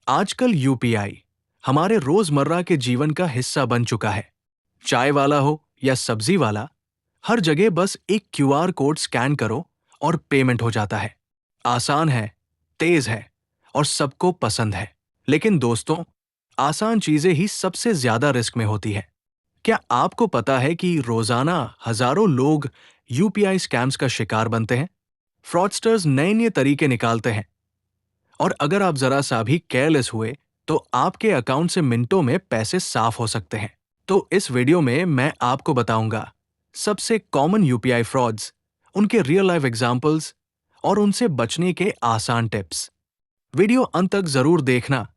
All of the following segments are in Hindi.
आजकल यूपीआई हमारे रोजमर्रा के जीवन का हिस्सा बन चुका है। चाय वाला हो या सब्जी वाला, हर जगह बस एक क्यूआर कोड स्कैन करो और पेमेंट हो जाता है। आसान है, तेज है और सबको पसंद है। लेकिन दोस्तों, आसान चीजें ही सबसे ज्यादा रिस्क में होती है। क्या आपको पता है कि रोजाना हजारों लोग यूपीआई स्कैम्स का शिकार बनते हैं? फ्रॉडस्टर्स नए नए तरीके निकालते हैं और अगर आप जरा सा भी केयरलेस हुए तो आपके अकाउंट से मिनटों में पैसे साफ हो सकते हैं। तो इस वीडियो में मैं आपको बताऊंगा सबसे कॉमन यूपीआई फ्रॉड्स, उनके रियल लाइफ एग्जांपल्स और उनसे बचने के आसान टिप्स। वीडियो अंत तक जरूर देखना,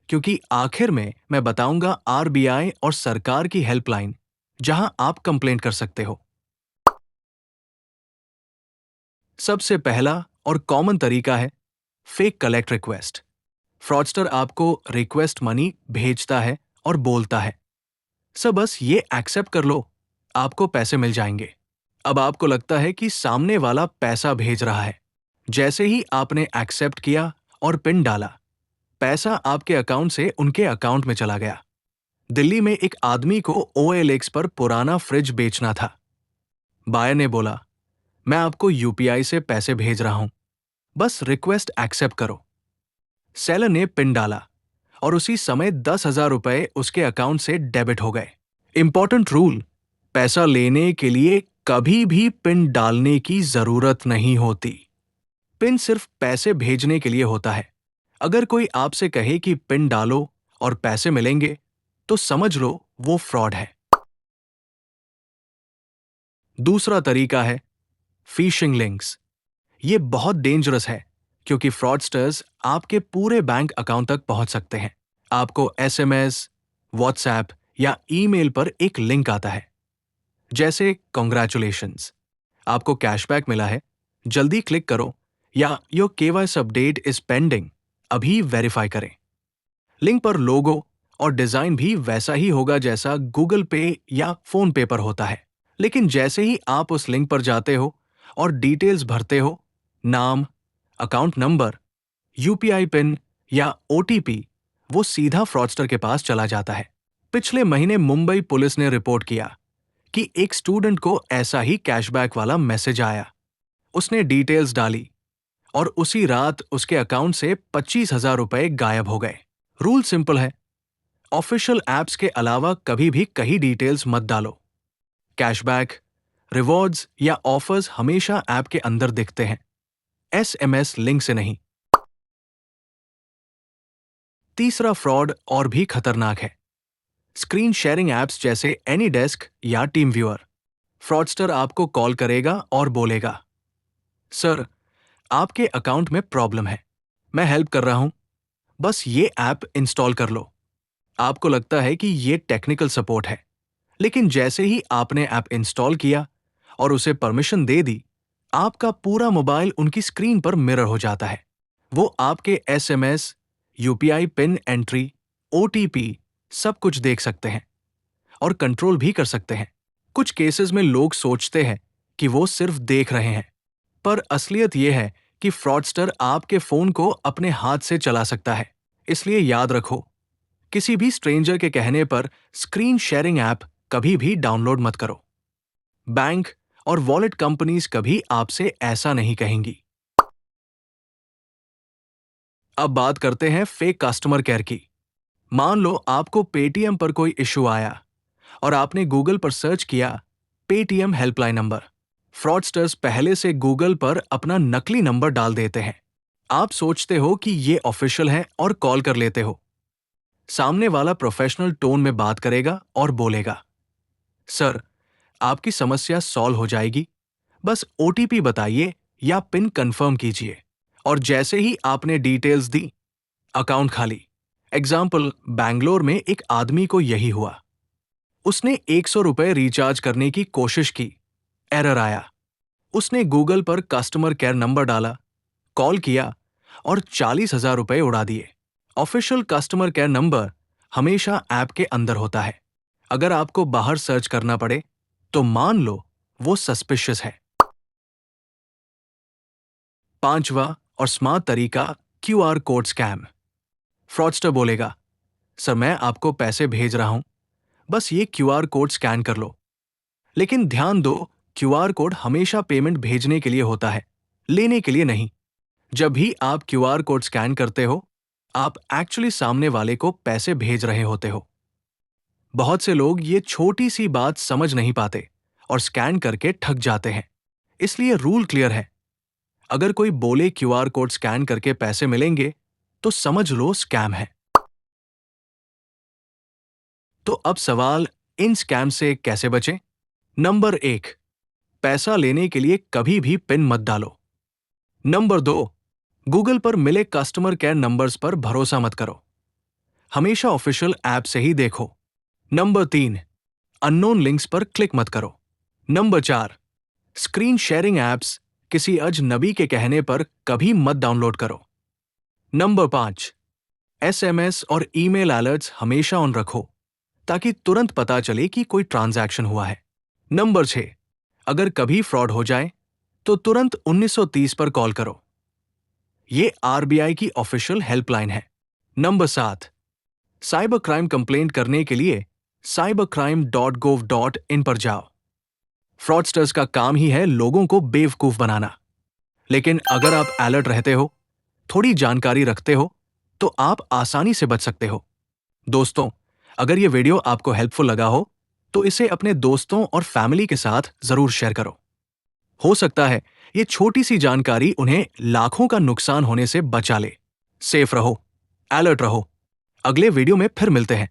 क्योंकि आखिर में मैं बताऊंगा आरबीआई और सरकार की हेल्पलाइन जहां आप कंप्लेंट कर सकते हो। सबसे पहला और कॉमन तरीका है फेक कलेक्ट रिक्वेस्ट। फ्रॉडस्टर आपको रिक्वेस्ट मनी भेजता है और बोलता है, सर बस ये एक्सेप्ट कर लो, आपको पैसे मिल जाएंगे। अब आपको लगता है कि सामने वाला पैसा भेज रहा है। जैसे ही आपने एक्सेप्ट किया और पिन डाला, पैसा आपके अकाउंट से उनके अकाउंट में चला गया। दिल्ली में एक आदमी को OLX पर पुराना फ्रिज बेचना था। बायर ने बोला, मैं आपको यूपीआई से पैसे भेज रहा हूं, बस रिक्वेस्ट एक्सेप्ट करो। सेलर ने पिन डाला और उसी समय 10,000 रुपए उसके अकाउंट से डेबिट हो गए। इंपॉर्टेंट रूल, पैसा लेने के लिए कभी भी पिन डालने की जरूरत नहीं होती। पिन सिर्फ पैसे भेजने के लिए होता है। अगर कोई आपसे कहे कि पिन डालो और पैसे मिलेंगे, तो समझ लो वो फ्रॉड है। दूसरा तरीका है फिशिंग लिंक्स। ये बहुत डेंजरस है, क्योंकि फ्रॉडस्टर्स आपके पूरे बैंक अकाउंट तक पहुंच सकते हैं। आपको एसएमएस, व्हाट्सएप या ईमेल पर एक लिंक आता है, जैसे कॉन्ग्रेचुलेशंस, आपको कैशबैक मिला है, जल्दी क्लिक करो, या your KYC update is pending, अभी वेरीफाई करें। लिंक पर लोगो और डिजाइन भी वैसा ही होगा जैसा गूगल पे या फोन पे पर होता है। लेकिन जैसे ही आप उस लिंक पर जाते हो और डिटेल्स भरते हो, नाम, अकाउंट नंबर, यूपीआई पिन या ओटीपी, वो सीधा फ्रॉडस्टर के पास चला जाता है। पिछले महीने मुंबई पुलिस ने रिपोर्ट किया कि एक स्टूडेंट को ऐसा ही कैशबैक वाला मैसेज आया। उसने डिटेल्स डाली और उसी रात उसके अकाउंट से 25,000 रुपए गायब हो गए। रूल सिंपल है, ऑफिशियल एप्स के अलावा कभी भी कहीं डिटेल्स मत डालो। कैशबैक, रिवॉर्ड्स या ऑफर्स हमेशा ऐप के अंदर दिखते हैं, एसएमएस लिंक से नहीं। तीसरा फ्रॉड और भी खतरनाक है, स्क्रीन शेयरिंग ऐप्स जैसे एनीडेस्क या टीम व्यूअर। फ्रॉडस्टर आपको कॉल करेगा और बोलेगा, सर आपके अकाउंट में प्रॉब्लम है, मैं हेल्प कर रहा हूं, बस ये ऐप इंस्टॉल कर लो। आपको लगता है कि ये टेक्निकल सपोर्ट है, लेकिन जैसे ही आपने ऐप इंस्टॉल किया और उसे परमिशन दे दी, आपका पूरा मोबाइल उनकी स्क्रीन पर मिरर हो जाता है। वो आपके SMS, UPI pin entry, OTP सब कुछ देख सकते हैं और कंट्रोल भी कर सकते हैं। कुछ केसेस में लोग सोचते हैं कि वो सिर्फ देख रहे हैं, पर असलियत यह है कि फ्रॉडस्टर आपके फोन को अपने हाथ से चला सकता है। इसलिए याद रखो, किसी भी स्ट्रेंजर के कहने पर स्क्रीन शेयरिंग ऐप कभी भी डाउनलोड मत करो। बैंक और वॉलेट कंपनीज कभी आपसे ऐसा नहीं कहेंगी। अब बात करते हैं फेक कस्टमर केयर की। मान लो आपको पेटीएम पर कोई इश्यू आया और आपने गूगल पर सर्च किया पेटीएम हेल्पलाइन नंबर। फ्रॉडस्टर्स पहले से गूगल पर अपना नकली नंबर डाल देते हैं। आप सोचते हो कि ये ऑफिशियल है और कॉल कर लेते हो। सामने वाला प्रोफेशनल टोन में बात करेगा और बोलेगा, सर आपकी समस्या सॉल्व हो जाएगी, बस ओटीपी बताइए या पिन कंफर्म कीजिए। और जैसे ही आपने डिटेल्स दी, अकाउंट खाली। एग्जाम्पल, बैंगलोर में एक आदमी को यही हुआ। उसने 100 रुपए रिचार्ज करने की कोशिश की, एरर आया। उसने गूगल पर कस्टमर केयर नंबर डाला, कॉल किया और 40,000 रुपए उड़ा दिए। ऑफिशियल कस्टमर केयर नंबर हमेशा ऐप के अंदर होता है। अगर आपको बाहर सर्च करना पड़े, तो मान लो वो सस्पिशियस है। पांचवा और स्मार्ट तरीका, क्यूआर कोड स्कैम। फ्रॉडस्टर बोलेगा, सर मैं आपको पैसे भेज रहा हूं, बस ये क्यूआर कोड स्कैन कर लो। लेकिन ध्यान दो, क्यूआर कोड हमेशा पेमेंट भेजने के लिए होता है, लेने के लिए नहीं। जब भी आप क्यूआर कोड स्कैन करते हो, आप एक्चुअली सामने वाले को पैसे भेज रहे होते हो। बहुत से लोग ये छोटी सी बात समझ नहीं पाते और स्कैन करके ठग जाते हैं। इसलिए रूल क्लियर है, अगर कोई बोले क्यूआर कोड स्कैन करके पैसे मिलेंगे, तो समझ लो स्कैम है। तो अब सवाल, इन स्कैम से कैसे बचें? नंबर 1, पैसा लेने के लिए कभी भी पिन मत डालो। नंबर 2, गूगल पर मिले कस्टमर केयर नंबर्स पर भरोसा मत करो, हमेशा ऑफिशियल ऐप से ही देखो। नंबर 3, अननोन लिंक्स पर क्लिक मत करो। नंबर 4, स्क्रीन शेयरिंग ऐप्स किसी अजनबी के कहने पर कभी मत डाउनलोड करो। नंबर 5, एसएमएस और ईमेल अलर्ट्स हमेशा ऑन रखो, ताकि तुरंत पता चले कि कोई ट्रांजैक्शन हुआ है। नंबर 6, अगर कभी फ्रॉड हो जाए तो तुरंत 1930 पर कॉल करो, ये आरबीआई की ऑफिशियल हेल्पलाइन है। नंबर 7, साइबर क्राइम कंप्लेंट करने के लिए cybercrime.gov.in पर जाओ। फ्रॉडस्टर्स का काम ही है लोगों को बेवकूफ बनाना, लेकिन अगर आप अलर्ट रहते हो, थोड़ी जानकारी रखते हो, तो आप आसानी से बच सकते हो। दोस्तों, अगर ये वीडियो आपको हेल्पफुल लगा हो, तो इसे अपने दोस्तों और फैमिली के साथ जरूर शेयर करो। हो सकता है ये छोटी सी जानकारी उन्हें लाखों का नुकसान होने से बचा ले। सेफ रहो, अलर्ट रहो। अगले वीडियो में फिर मिलते हैं।